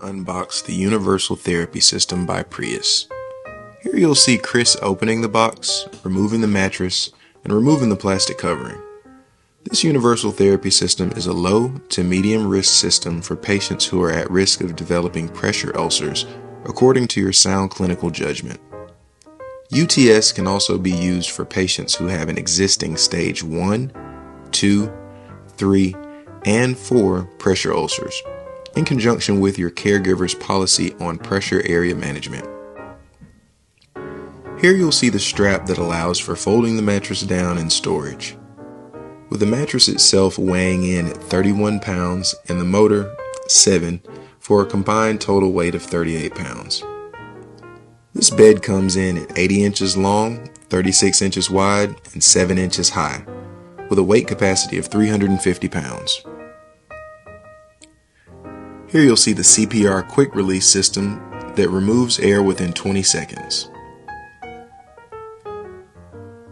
unbox the Universal Therapy System by Prius. Here you'll see Chris opening the box, removing the mattress, and removing the plastic covering. This Universal Therapy System is a low to medium risk system for patients who are at risk of developing pressure ulcers according to your sound clinical judgment. UTS can also be used for patients who have an existing stage 1, 2, 3, and 4 pressure ulcers, in conjunction with your caregiver's policy on pressure area management. Here you'll see the strap that allows for folding the mattress down and storage, with the mattress itself weighing in at 31 pounds and the motor 7 for a combined total weight of 38 pounds. This bed comes in at 80 inches long, 36 inches wide, and 7 inches high, with a weight capacity of 350 pounds. Here you'll see the CPR quick release system that removes air within 20 seconds.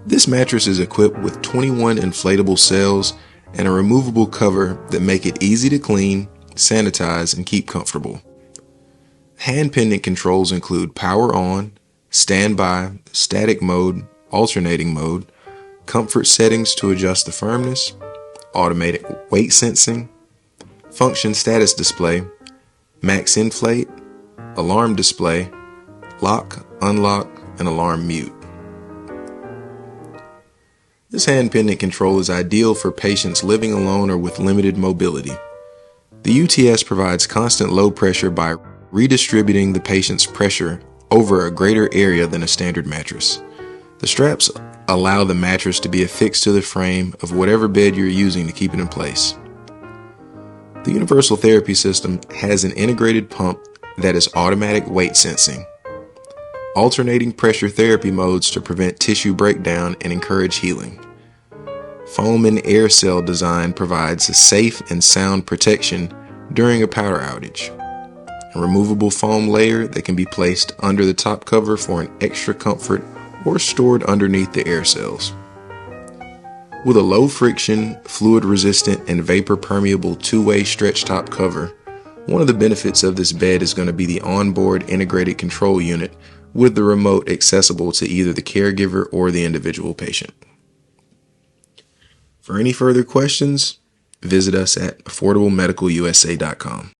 This mattress is equipped with 21 inflatable cells and a removable cover that make it easy to clean, sanitize, and keep comfortable. Hand pendant controls include power on, standby, static mode, alternating mode, comfort settings to adjust the firmness, automatic weight sensing, function status display, max inflate, alarm display, lock, unlock, and alarm mute. This hand pendant control is ideal for patients living alone or with limited mobility. The UTS provides constant low pressure by redistributing the patient's pressure over a greater area than a standard mattress. The straps allow the mattress to be affixed to the frame of whatever bed you're using to keep it in place. The Universal Therapy System has an integrated pump that is automatic weight sensing, alternating pressure therapy modes to prevent tissue breakdown and encourage healing. Foam and air cell design provides a safe and sound protection during a power outage. A removable foam layer that can be placed under the top cover for an extra comfort or stored underneath the air cells. With a low friction, fluid resistant, and vapor permeable two-way stretch top cover, one of the benefits of this bed is going to be the onboard integrated control unit with the remote accessible to either the caregiver or the individual patient. For any further questions, visit us at affordablemedicalusa.com.